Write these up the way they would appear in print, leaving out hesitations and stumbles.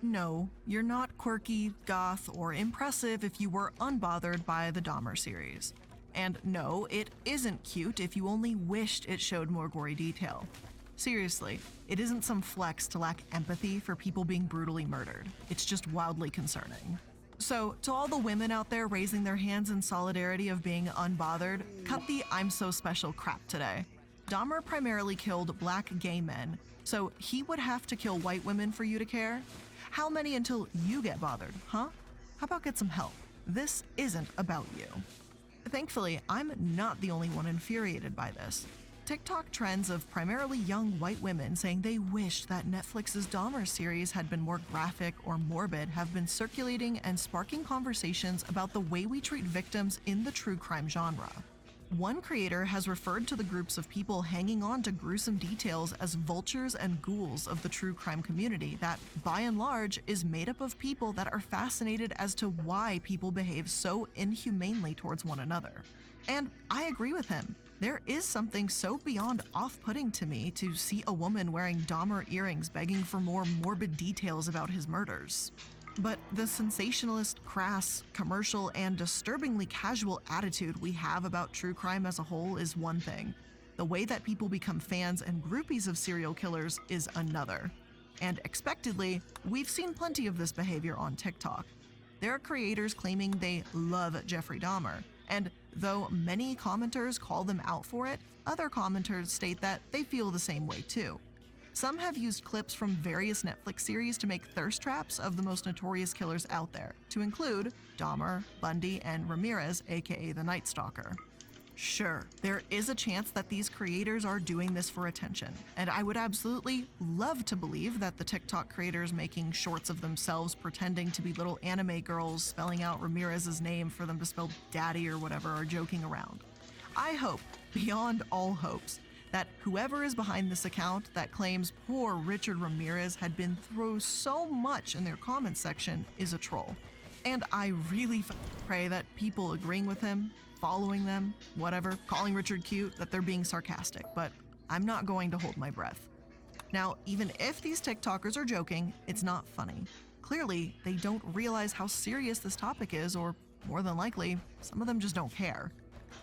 No, you're not quirky, goth, or impressive if you were unbothered by the Dahmer series. And no, it isn't cute if you only wished it showed more gory detail. Seriously, it isn't some flex to lack empathy for people being brutally murdered. It's just wildly concerning. So, to all the women out there raising their hands in solidarity of being unbothered, cut the I'm so special crap today. Dahmer primarily killed black gay men, so he would have to kill white women for you to care? How many until you get bothered, huh? How about get some help? This isn't about you. Thankfully, I'm not the only one infuriated by this. TikTok trends of primarily young white women saying they wished that Netflix's Dahmer series had been more graphic or morbid have been circulating and sparking conversations about the way we treat victims in the true crime genre. One creator has referred to the groups of people hanging on to gruesome details as vultures and ghouls of the true crime community that, by and large, is made up of people that are fascinated as to why people behave so inhumanely towards one another. And I agree with him. There is something so beyond off-putting to me to see a woman wearing Dahmer earrings begging for more morbid details about his murders. But the sensationalist, crass, commercial, and disturbingly casual attitude we have about true crime as a whole is one thing. The way that people become fans and groupies of serial killers is another. And expectedly, we've seen plenty of this behavior on TikTok. There are creators claiming they love Jeffrey Dahmer, and though many commenters call them out for it, other commenters state that they feel the same way too. Some have used clips from various Netflix series to make thirst traps of the most notorious killers out there, to include Dahmer, Bundy, and Ramirez, aka the Night Stalker. Sure, there is a chance that these creators are doing this for attention, and I would absolutely love to believe that the TikTok creators making shorts of themselves pretending to be little anime girls spelling out Ramirez's name for them to spell daddy or whatever are joking around. I hope, beyond all hopes, that whoever is behind this account that claims poor Richard Ramirez had been through so much in their comments section is a troll. And I really pray that people agreeing with him, following them, whatever, calling Richard cute, that they're being sarcastic, but I'm not going to hold my breath. Now, even if these TikTokers are joking, it's not funny. Clearly, they don't realize how serious this topic is, or more than likely, some of them just don't care.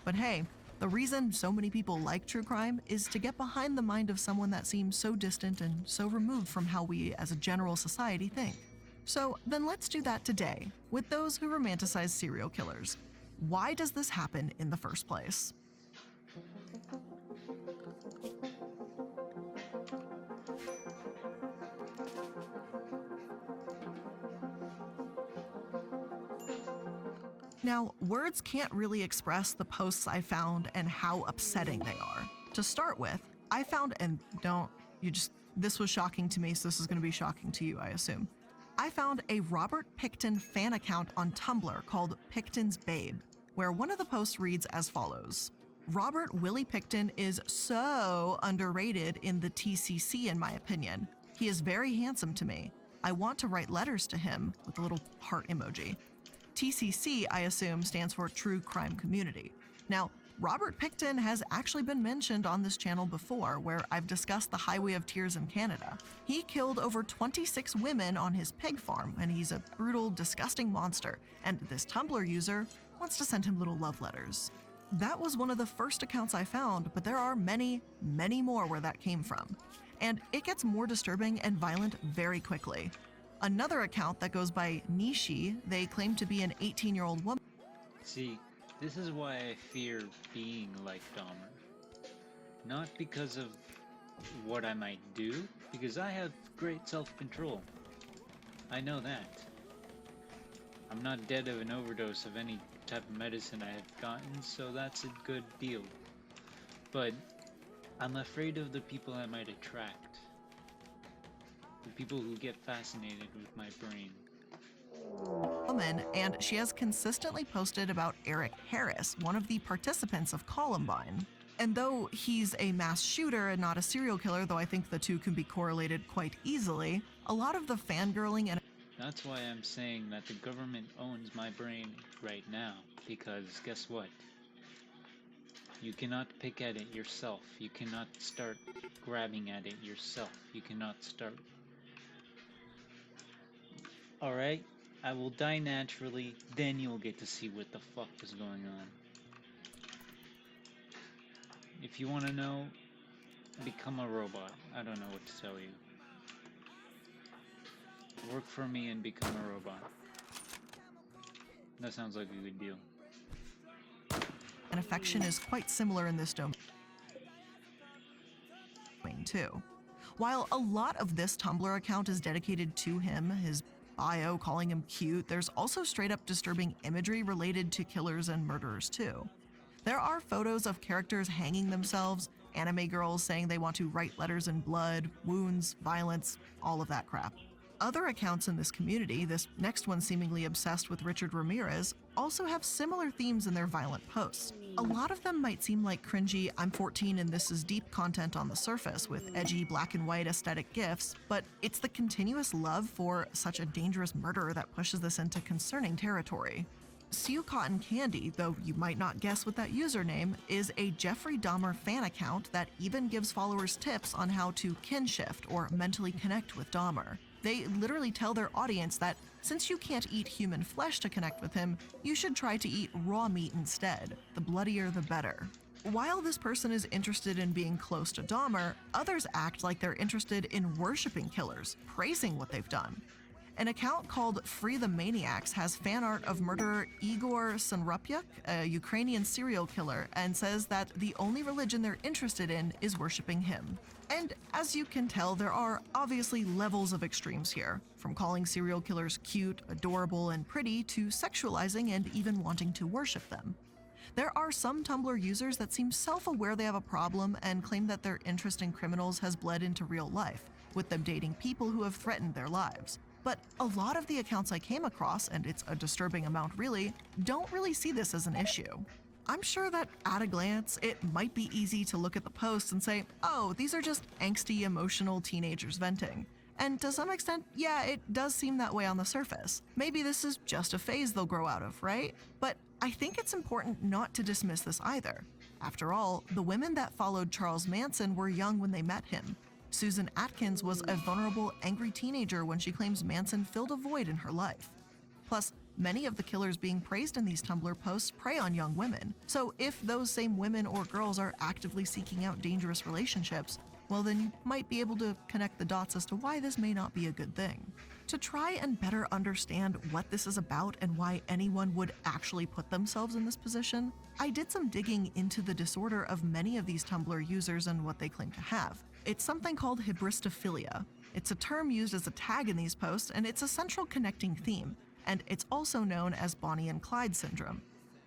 But hey, the reason so many people like true crime is to get behind the mind of someone that seems so distant and so removed from how we as a general society think. So then let's do that today, with those who romanticize serial killers. Why does this happen in the first place? Now, words can't really express the posts I found and how upsetting they are. To start with, I found, this was shocking to me, so this is going to be shocking to you, I assume. I found a Robert Pickton fan account on Tumblr called Pickton's Babe, where one of the posts reads as follows. Robert Willie Pickton is so underrated in the TCC in my opinion. He is very handsome to me. I want to write letters to him, with a little heart emoji. TCC, I assume, stands for True Crime Community. Now, Robert Pickton has actually been mentioned on this channel before, where I've discussed the Highway of Tears in Canada. He killed over 26 women on his pig farm, and he's a brutal, disgusting monster, and this Tumblr user wants to send him little love letters. That was one of the first accounts I found, but there are many, many more where that came from. And it gets more disturbing and violent very quickly. Another account that goes by Nishi, they claim to be an 18-year-old woman. See, this is why I fear being like Dahmer. Not because of what I might do, because I have great self-control. I know that. I'm not dead of an overdose of any type of medicine I have gotten, so that's a good deal. But I'm afraid of the people I might attract. The people who get fascinated with my brain. Woman, and she has consistently posted about Eric Harris, one of the participants of Columbine. And though he's a mass shooter and not a serial killer, though I think the two can be correlated quite easily, a lot of the fangirling and That's why I'm saying that the government owns my brain right now, because guess what? You cannot pick at it yourself. You cannot start grabbing at it yourself. You cannot start Alright? I will die naturally, then you'll get to see what the fuck is going on. If you want to know, become a robot. I don't know what to tell you. Work for me and become a robot. That sounds like a good deal. And affection is quite similar in this domain too. While a lot of this Tumblr account is dedicated to him, his bio calling him cute, there's also straight up disturbing imagery related to killers and murderers too. There are photos of characters hanging themselves, anime girls saying they want to write letters in blood, wounds, violence, all of that crap. Other accounts in this community, this next one seemingly obsessed with Richard Ramirez, also have similar themes in their violent posts. A lot of them might seem like cringy, I'm 14 and this is deep content on the surface with edgy black and white aesthetic gifs, but it's the continuous love for such a dangerous murderer that pushes this into concerning territory. Sue Cotton Candy, though you might not guess with that username, is a Jeffrey Dahmer fan account that even gives followers tips on how to kinshift or mentally connect with Dahmer. They literally tell their audience that since you can't eat human flesh to connect with him, you should try to eat raw meat instead. The bloodier the better. While this person is interested in being close to Dahmer, others act like they're interested in worshiping killers, praising what they've done. An account called Free the Maniacs has fan art of murderer Igor Sanrupyuk, a Ukrainian serial killer, and says that the only religion they're interested in is worshiping him. And as you can tell, there are obviously levels of extremes here, from calling serial killers cute, adorable, and pretty to sexualizing and even wanting to worship them. There are some Tumblr users that seem self-aware they have a problem and claim that their interest in criminals has bled into real life, with them dating people who have threatened their lives. But a lot of the accounts I came across, and it's a disturbing amount really, don't really see this as an issue. I'm sure that at a glance, it might be easy to look at the posts and say, oh, these are just angsty, emotional teenagers venting. And to some extent, yeah, it does seem that way on the surface. Maybe this is just a phase they'll grow out of, right? But I think it's important not to dismiss this either. After all, the women that followed Charles Manson were young when they met him. Susan Atkins was a vulnerable, angry teenager when she claims Manson filled a void in her life. Plus, many of the killers being praised in these Tumblr posts prey on young women. So if those same women or girls are actively seeking out dangerous relationships, well then you might be able to connect the dots as to why this may not be a good thing. To try and better understand what this is about and why anyone would actually put themselves in this position, I did some digging into the disorder of many of these Tumblr users and what they claim to have. It's something called hybristophilia. It's a term used as a tag in these posts, and it's a central connecting theme, and it's also known as Bonnie and Clyde syndrome.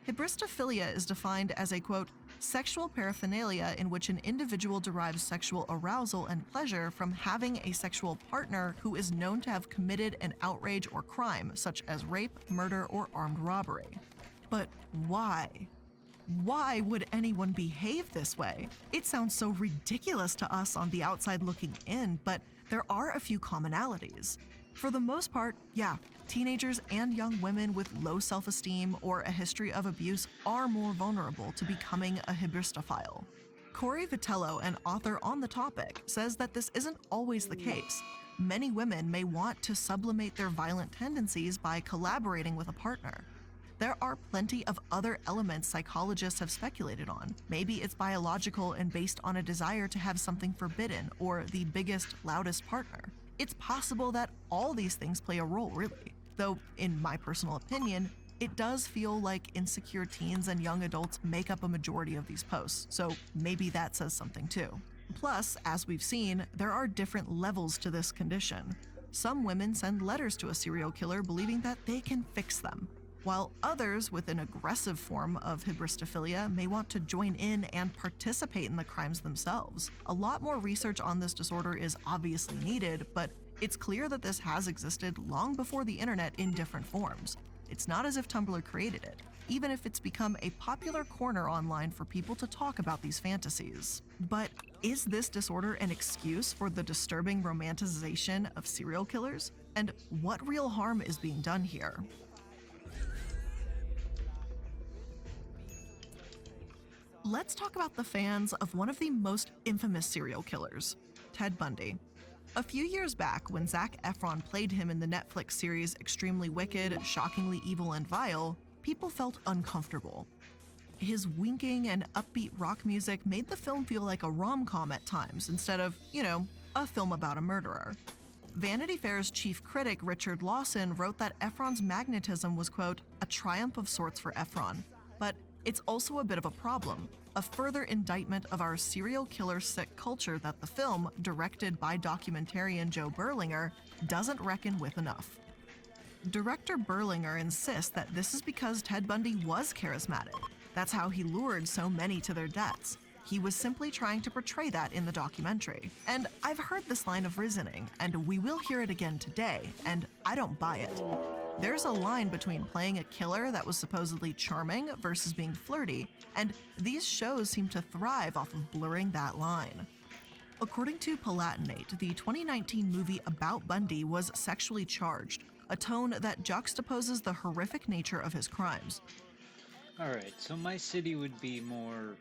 Hybristophilia is defined as a, quote, sexual paraphernalia in which an individual derives sexual arousal and pleasure from having a sexual partner who is known to have committed an outrage or crime, such as rape, murder, or armed robbery. But why? Why would anyone behave this way? It sounds so ridiculous to us on the outside looking in, but there are a few commonalities. For the most part, yeah, teenagers and young women with low self-esteem or a history of abuse are more vulnerable to becoming a hybristophile. Corey Vitello, an author on the topic, says that this isn't always the case. Many women may want to sublimate their violent tendencies by collaborating with a partner. There are plenty of other elements psychologists have speculated on. Maybe it's biological and based on a desire to have something forbidden or the biggest, loudest partner. It's possible that all these things play a role, really. Though, in my personal opinion, it does feel like insecure teens and young adults make up a majority of these posts, so maybe that says something too. Plus, as we've seen, there are different levels to this condition. Some women send letters to a serial killer believing that they can fix them, while others with an aggressive form of hybristophilia may want to join in and participate in the crimes themselves. A lot more research on this disorder is obviously needed, but it's clear that this has existed long before the internet in different forms. It's not as if Tumblr created it, even if it's become a popular corner online for people to talk about these fantasies. But is this disorder an excuse for the disturbing romanticization of serial killers? And what real harm is being done here? Let's talk about the fans of one of the most infamous serial killers, Ted Bundy. A few years back, when Zac Efron played him in the Netflix series Extremely Wicked, Shockingly Evil and Vile, people felt uncomfortable. His winking and upbeat rock music made the film feel like a rom-com at times instead of, a film about a murderer. Vanity Fair's chief critic Richard Lawson wrote that Efron's magnetism was, quote, a triumph of sorts for Efron, but it's also a bit of a problem, a further indictment of our serial killer sick culture that the film, directed by documentarian Joe Berlinger, doesn't reckon with enough. Director Berlinger insists that this is because Ted Bundy was charismatic. That's how he lured so many to their deaths. He was simply trying to portray that in the documentary. And I've heard this line of reasoning, and we will hear it again today, and I don't buy it. There's a line between playing a killer that was supposedly charming versus being flirty, and these shows seem to thrive off of blurring that line. According to Palatinate, the 2019 movie about Bundy was sexually charged, a tone that juxtaposes the horrific nature of his crimes. Alright, so my city would be more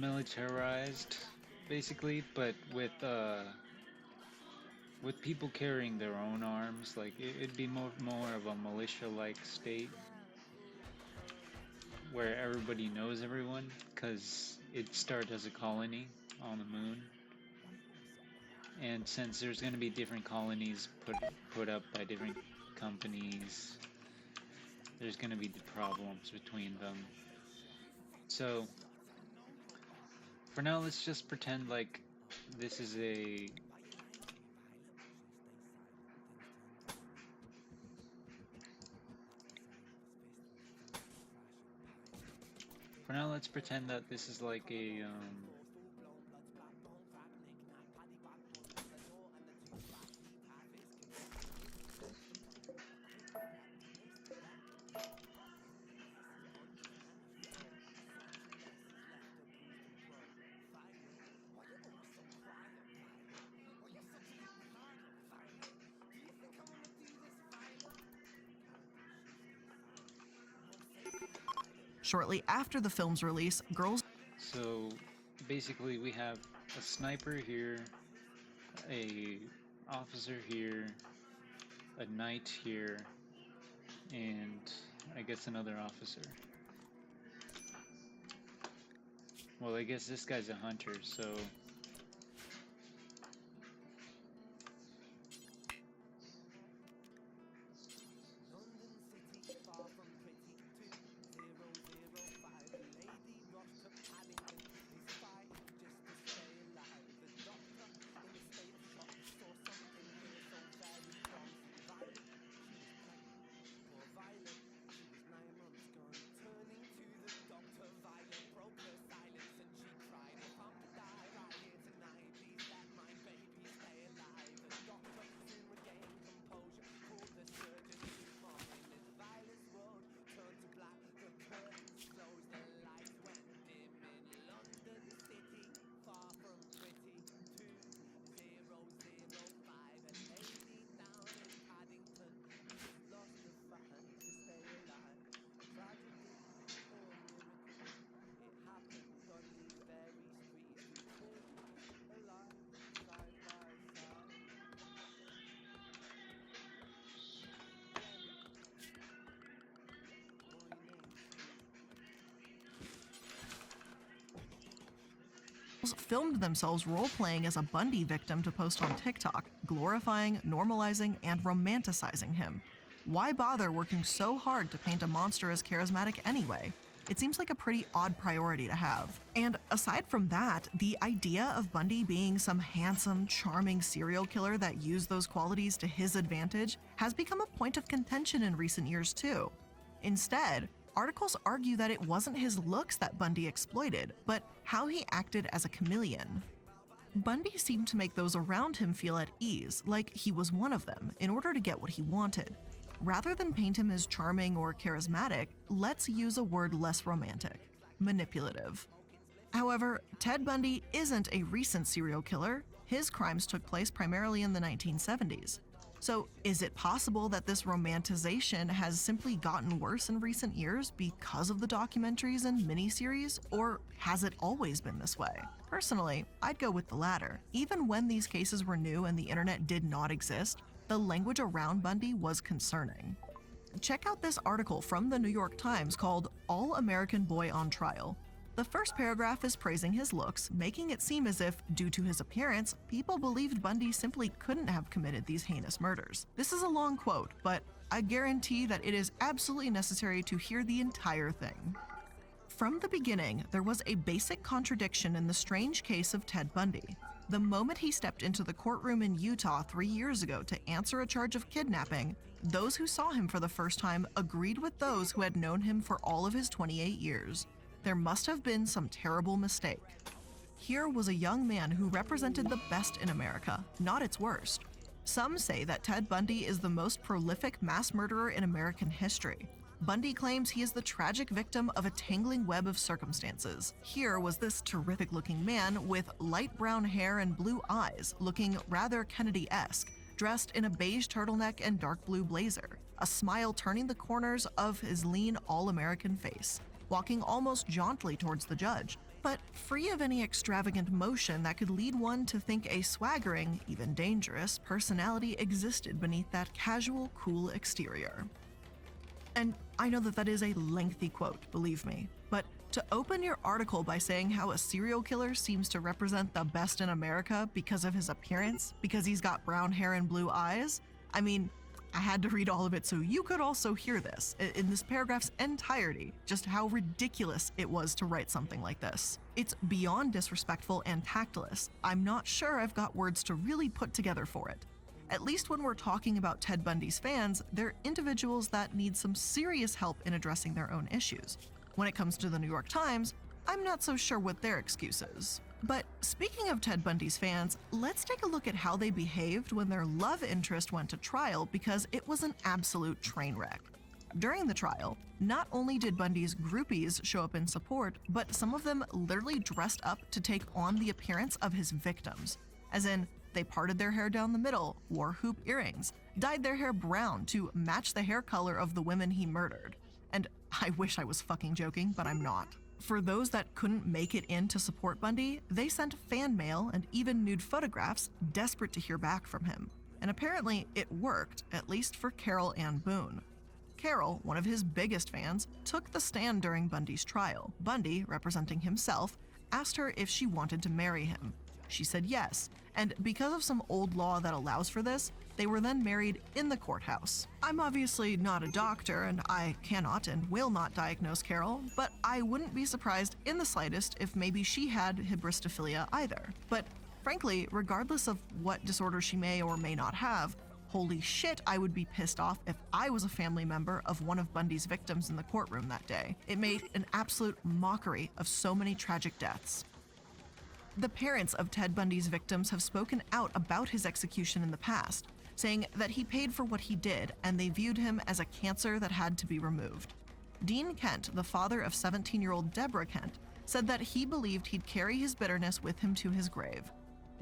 militarized, basically, but with people carrying their own arms. Like it'd be more of a militia-like state where everybody knows everyone, because it started as a colony on the moon. And since there's going to be different colonies put up by different companies, there's going to be problems between them. So for now, let's just pretend like this is a let's pretend that this is like a Shortly after the film's release, girls. So basically we have a sniper here, a officer here, a knight here, and I guess another officer. Well, I guess this guy's a hunter, so filmed themselves role-playing as a Bundy victim to post on TikTok, glorifying, normalizing, and romanticizing him. Why bother working so hard to paint a monster as charismatic anyway? It seems like a pretty odd priority to have. And aside from that, the idea of Bundy being some handsome, charming serial killer that used those qualities to his advantage has become a point of contention in recent years too. Instead, articles argue that it wasn't his looks that Bundy exploited, but how he acted as a chameleon. Bundy seemed to make those around him feel at ease, like he was one of them, in order to get what he wanted. Rather than paint him as charming or charismatic, let's use a word less romantic: manipulative. However, Ted Bundy isn't a recent serial killer. His crimes took place primarily in the 1970s. So, is it possible that this romanticization has simply gotten worse in recent years because of the documentaries and miniseries, or has it always been this way? Personally, I'd go with the latter. Even when these cases were new and the internet did not exist, the language around Bundy was concerning. Check out this article from the New York Times called All American Boy on Trial. The first paragraph is praising his looks, making it seem as if, due to his appearance, people believed Bundy simply couldn't have committed these heinous murders. This is a long quote, but I guarantee that it is absolutely necessary to hear the entire thing. From the beginning, there was a basic contradiction in the strange case of Ted Bundy. The moment he stepped into the courtroom in Utah 3 years ago to answer a charge of kidnapping, those who saw him for the first time agreed with those who had known him for all of his 28 years. There must have been some terrible mistake. Here was a young man who represented the best in America, not its worst. Some say that Ted Bundy is the most prolific mass murderer in American history. Bundy claims he is the tragic victim of a tangling web of circumstances. Here was this terrific-looking man with light brown hair and blue eyes, looking rather Kennedy-esque, dressed in a beige turtleneck and dark blue blazer, a smile turning the corners of his lean all-American face, walking almost jauntily towards the judge, but free of any extravagant motion that could lead one to think a swaggering, even dangerous, personality existed beneath that casual, cool exterior. And I know that is a lengthy quote, believe me, but to open your article by saying how a serial killer seems to represent the best in America because of his appearance, because he's got brown hair and blue eyes, I mean, I had to read all of it so you could also hear this, in this paragraph's entirety, just how ridiculous it was to write something like this. It's beyond disrespectful and tactless. I'm not sure I've got words to really put together for it. At least when we're talking about Ted Bundy's fans, they're individuals that need some serious help in addressing their own issues. When it comes to the New York Times, I'm not so sure what their excuse is. But speaking of Ted Bundy's fans, let's take a look at how they behaved when their love interest went to trial because it was an absolute train wreck. During the trial, not only did Bundy's groupies show up in support, but some of them literally dressed up to take on the appearance of his victims. As in, they parted their hair down the middle, wore hoop earrings, dyed their hair brown to match the hair color of the women he murdered. And I wish I was fucking joking, but I'm not. For those that couldn't make it in to support Bundy, they sent fan mail and even nude photographs, desperate to hear back from him. And apparently it worked, at least for Carol Ann Boone. Carol, one of his biggest fans, took the stand during Bundy's trial. Bundy, representing himself, asked her if she wanted to marry him. She said yes, and because of some old law that allows for this, they were then married in the courthouse. I'm obviously not a doctor, and I cannot and will not diagnose Carol, but I wouldn't be surprised in the slightest if maybe she had hybristophilia either. But frankly, regardless of what disorder she may or may not have, holy shit, I would be pissed off if I was a family member of one of Bundy's victims in the courtroom that day. It made an absolute mockery of so many tragic deaths. The parents of Ted Bundy's victims have spoken out about his execution in the past, saying that he paid for what he did and they viewed him as a cancer that had to be removed. Dean Kent, the father of 17-year-old Deborah Kent, said that he believed he'd carry his bitterness with him to his grave.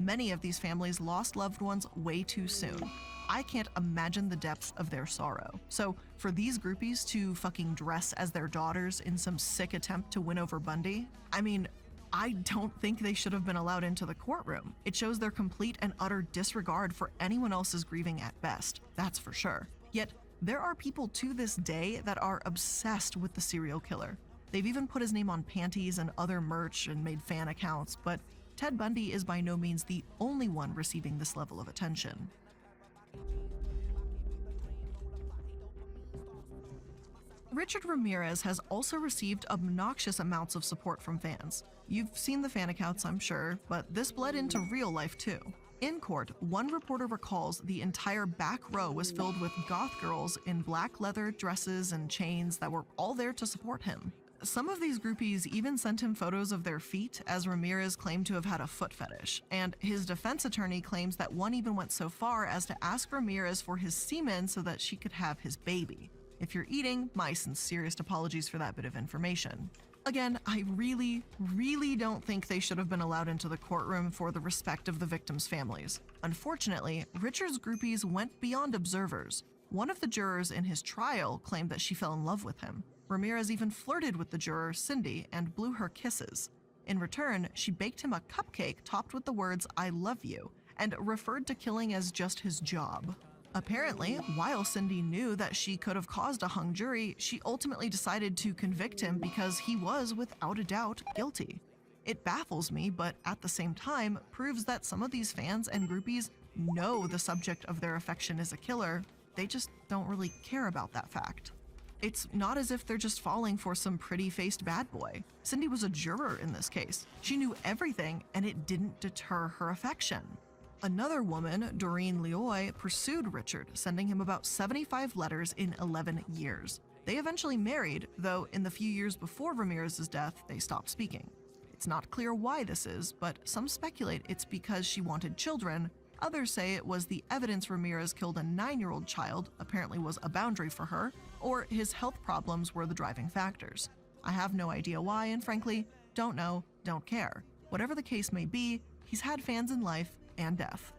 Many of these families lost loved ones way too soon. I can't imagine the depths of their sorrow. So for these groupies to fucking dress as their daughters in some sick attempt to win over Bundy, I mean, I don't think they should have been allowed into the courtroom. It shows their complete and utter disregard for anyone else's grieving at best, that's for sure. Yet, there are people to this day that are obsessed with the serial killer. They've even put his name on panties and other merch and made fan accounts, but Ted Bundy is by no means the only one receiving this level of attention. Richard Ramirez has also received obnoxious amounts of support from fans. You've seen the fan accounts, I'm sure, but this bled into real life too. In court, one reporter recalls the entire back row was filled with goth girls in black leather dresses and chains that were all there to support him. Some of these groupies even sent him photos of their feet, as Ramirez claimed to have had a foot fetish, and his defense attorney claims that one even went so far as to ask Ramirez for his semen so that she could have his baby. If you're eating, my sincerest apologies for that bit of information. Again, I really don't think they should have been allowed into the courtroom for the respect of the victims' families. Unfortunately, Richard's groupies went beyond observers. One of the jurors in his trial claimed that she fell in love with him. Ramirez even flirted with the juror, Cindy, and blew her kisses. In return, she baked him a cupcake topped with the words, "I love you," and referred to killing as just his job. Apparently, while Cindy knew that she could have caused a hung jury, she ultimately decided to convict him because he was, without a doubt, guilty. It baffles me, but at the same time, proves that some of these fans and groupies know the subject of their affection is a killer. They just don't really care about that fact. It's not as if they're just falling for some pretty-faced bad boy. Cindy was a juror in this case. She knew everything, and it didn't deter her affection. Another woman, Doreen Leoy, pursued Richard, sending him about 75 letters in 11 years. They eventually married, though in the few years before Ramirez's death, they stopped speaking. It's not clear why this is, but some speculate it's because she wanted children. Others say it was the evidence Ramirez killed a 9-year-old child, apparently was a boundary for her, or his health problems were the driving factors. I have no idea why, and frankly, don't know, don't care. Whatever the case may be, he's had fans in life and death.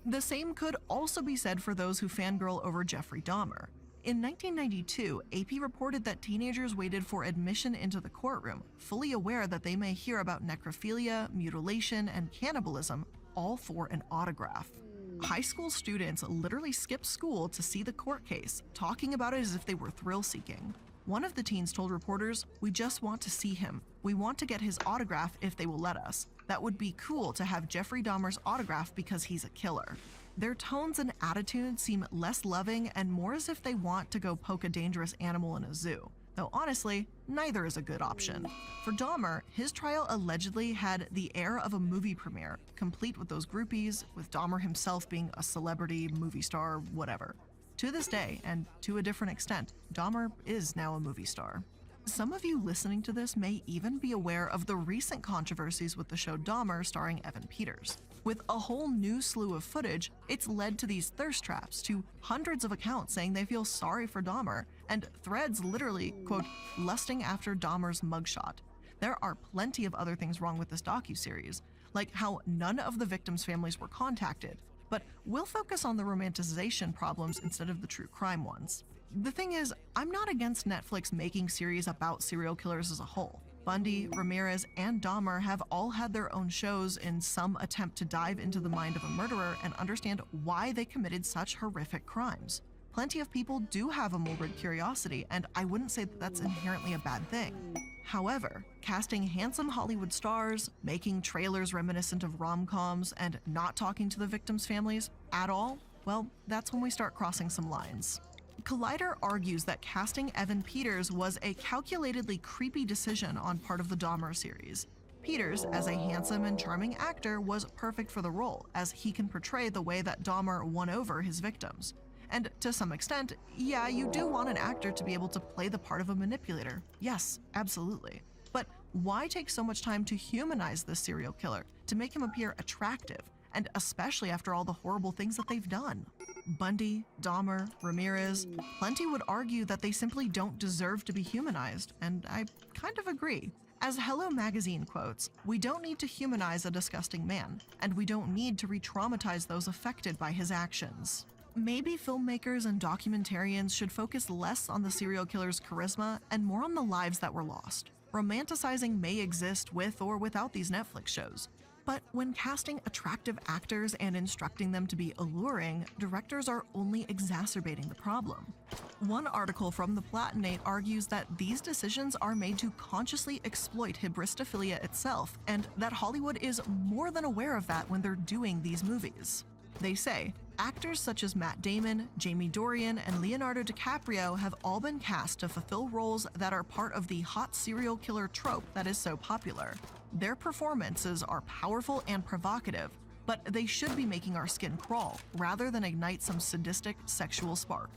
The same could also be said for those who fangirl over Jeffrey Dahmer. In 1992, AP reported that teenagers waited for admission into the courtroom, fully aware that they may hear about necrophilia, mutilation, and cannibalism, all for an autograph. High school students literally skipped school to see the court case, talking about it as if they were thrill-seeking. One of the teens told reporters, "We just want to see him. We want to get his autograph if they will let us. That would be cool to have Jeffrey Dahmer's autograph because he's a killer." Their tones and attitudes seem less loving and more as if they want to go poke a dangerous animal in a zoo. Though honestly, neither is a good option. For Dahmer, his trial allegedly had the air of a movie premiere, complete with those groupies, with Dahmer himself being a celebrity, movie star, whatever. To this day, and to a different extent, Dahmer is now a movie star. Some of you listening to this may even be aware of the recent controversies with the show Dahmer starring Evan Peters. With a whole new slew of footage, it's led to these thirst traps, to hundreds of accounts saying they feel sorry for Dahmer, and threads literally, quote, lusting after Dahmer's mugshot. There are plenty of other things wrong with this docuseries, like how none of the victims' families were contacted, but we'll focus on the romanticization problems instead of the true crime ones. The thing is, I'm not against Netflix making series about serial killers as a whole. Bundy, Ramirez, and Dahmer have all had their own shows in some attempt to dive into the mind of a murderer and understand why they committed such horrific crimes. Plenty of people do have a morbid curiosity, and I wouldn't say that that's inherently a bad thing. However, casting handsome Hollywood stars, making trailers reminiscent of rom-coms, and not talking to the victims' families at all, well, that's when we start crossing some lines. Collider argues that casting Evan Peters was a calculatedly creepy decision on part of the Dahmer series. Peters, as a handsome and charming actor, was perfect for the role, as he can portray the way that Dahmer won over his victims. And to some extent, yeah, you do want an actor to be able to play the part of a manipulator. Yes, absolutely. But why take so much time to humanize this serial killer, to make him appear attractive, and especially after all the horrible things that they've done? Bundy, Dahmer, Ramirez, plenty would argue that they simply don't deserve to be humanized, and I kind of agree. As Hello Magazine quotes, "We don't need to humanize a disgusting man, and we don't need to re-traumatize those affected by his actions." Maybe filmmakers and documentarians should focus less on the serial killer's charisma and more on the lives that were lost. Romanticizing may exist with or without these Netflix shows, but when casting attractive actors and instructing them to be alluring, directors are only exacerbating the problem. One article from The Platinate argues that these decisions are made to consciously exploit hybristophilia itself, and that Hollywood is more than aware of that when they're doing these movies. They say, actors such as Matt Damon, Jamie Dornan, and Leonardo DiCaprio have all been cast to fulfill roles that are part of the hot serial killer trope that is so popular. Their performances are powerful and provocative, but they should be making our skin crawl rather than ignite some sadistic sexual spark.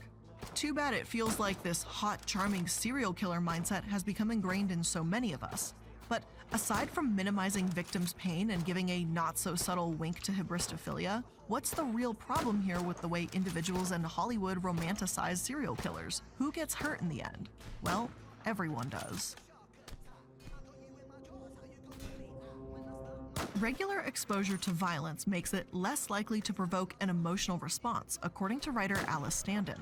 Too bad it feels like this hot, charming serial killer mindset has become ingrained in so many of us. But aside from minimizing victims' pain and giving a not-so-subtle wink to hybristophilia, what's the real problem here with the way individuals in Hollywood romanticize serial killers? Who gets hurt in the end? Well, everyone does. Regular exposure to violence makes it less likely to provoke an emotional response, according to writer Alice Standen.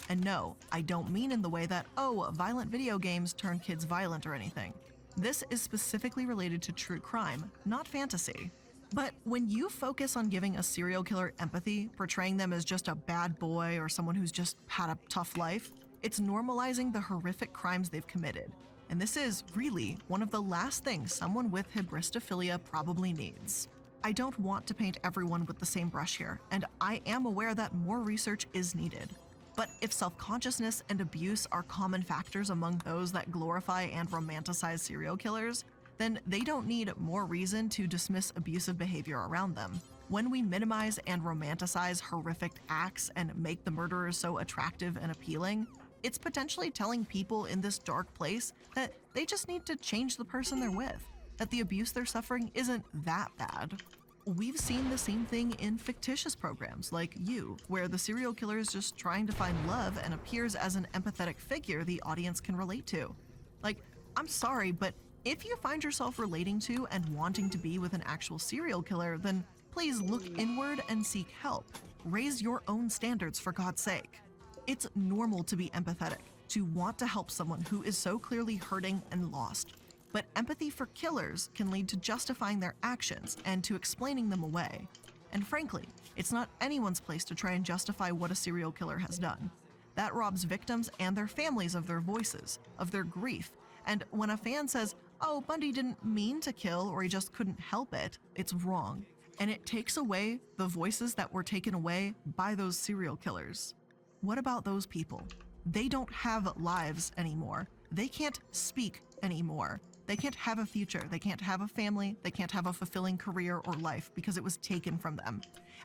And no, I don't mean in the way that, oh, violent video games turn kids violent or anything. This is specifically related to true crime, not fantasy. But when you focus on giving a serial killer empathy, portraying them as just a bad boy or someone who's just had a tough life, it's normalizing the horrific crimes they've committed. And this is, really, one of the last things someone with hybristophilia probably needs. I don't want to paint everyone with the same brush here, and I am aware that more research is needed. But if self-consciousness and abuse are common factors among those that glorify and romanticize serial killers, then they don't need more reason to dismiss abusive behavior around them. When we minimize and romanticize horrific acts and make the murderers so attractive and appealing, it's potentially telling people in this dark place that they just need to change the person they're with, that the abuse they're suffering isn't that bad. We've seen the same thing in fictitious programs like You, where the serial killer is just trying to find love and appears as an empathetic figure the audience can relate to. Like, I'm sorry, but if you find yourself relating to and wanting to be with an actual serial killer, then please look inward and seek help. Raise your own standards, for God's sake. It's normal to be empathetic, to want to help someone who is so clearly hurting and lost. But empathy for killers can lead to justifying their actions and to explaining them away. And frankly, it's not anyone's place to try and justify what a serial killer has done. That robs victims and their families of their voices, of their grief. And when a fan says, oh, Bundy didn't mean to kill or he just couldn't help it, it's wrong. And it takes away the voices that were taken away by those serial killers. What about those people? They don't have lives anymore. They can't speak anymore. They can't have a future. They can't have a family. They can't have a fulfilling career or life because it was taken from them.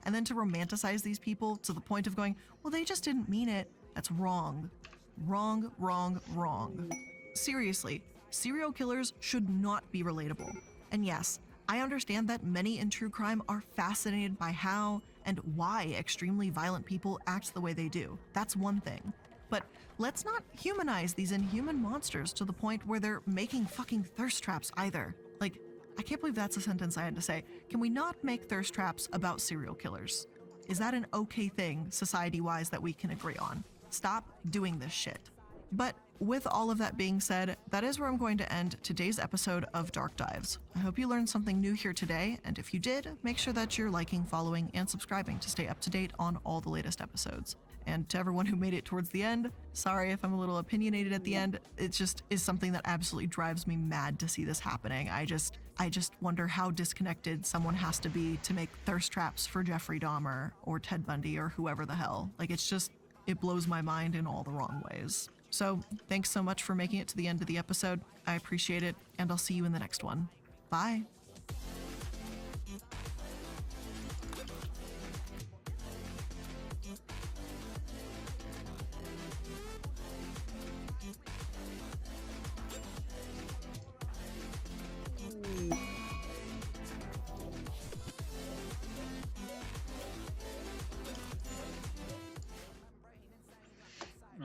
And then to romanticize these people to the point of going, well, they just didn't mean it. That's wrong. Wrong, wrong, wrong. Seriously, serial killers should not be relatable. And yes, I understand that many in true crime are fascinated by how and why extremely violent people act the way they do. That's one thing. But let's not humanize these inhuman monsters to the point where they're making fucking thirst traps either. Like, I can't believe that's a sentence I had to say. Can we not make thirst traps about serial killers? Is that an okay thing, society-wise, that we can agree on? Stop doing this shit. But with all of that being said, that is where I'm going to end today's episode of Dark Dives. I hope you learned something new here today, and if you did, make sure that you're liking, following, and subscribing to stay up to date on all the latest episodes. And to everyone who made it towards the end, sorry if I'm a little opinionated at the end. It just is something that absolutely drives me mad to see this happening. I just wonder how disconnected someone has to be to make thirst traps for Jeffrey Dahmer or Ted Bundy or whoever the hell. Like, it blows my mind in all the wrong ways. So thanks so much for making it to the end of the episode. I appreciate it, and I'll see you in the next one. Bye.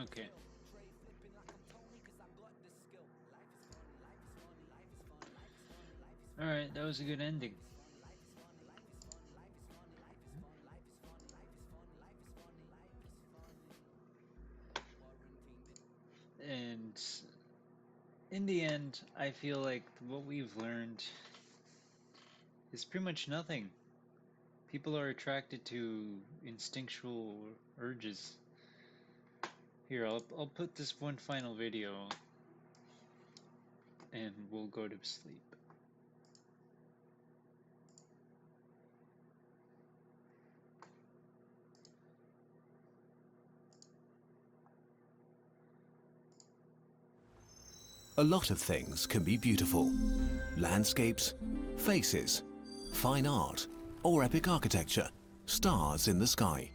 Okay. Alright, that was a good ending. And in the end, I feel like what we've learned is pretty much nothing. People are attracted to instinctual urges. Here, I'll put this one final video and we'll go to sleep. A lot of things can be beautiful. Landscapes, faces, fine art, or epic architecture, stars in the sky,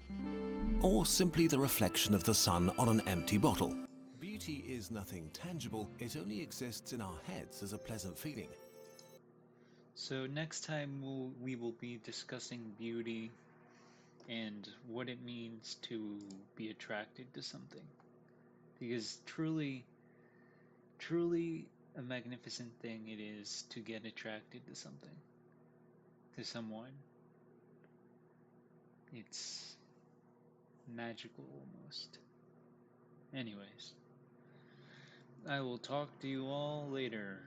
or simply the reflection of the sun on an empty bottle. Beauty is nothing tangible, it only exists in our heads as a pleasant feeling. So next time we will be discussing beauty and what it means to be attracted to something. Because truly a magnificent thing it is to get attracted to something. to someone. It's magical almost. Anyways, I will talk to you all later.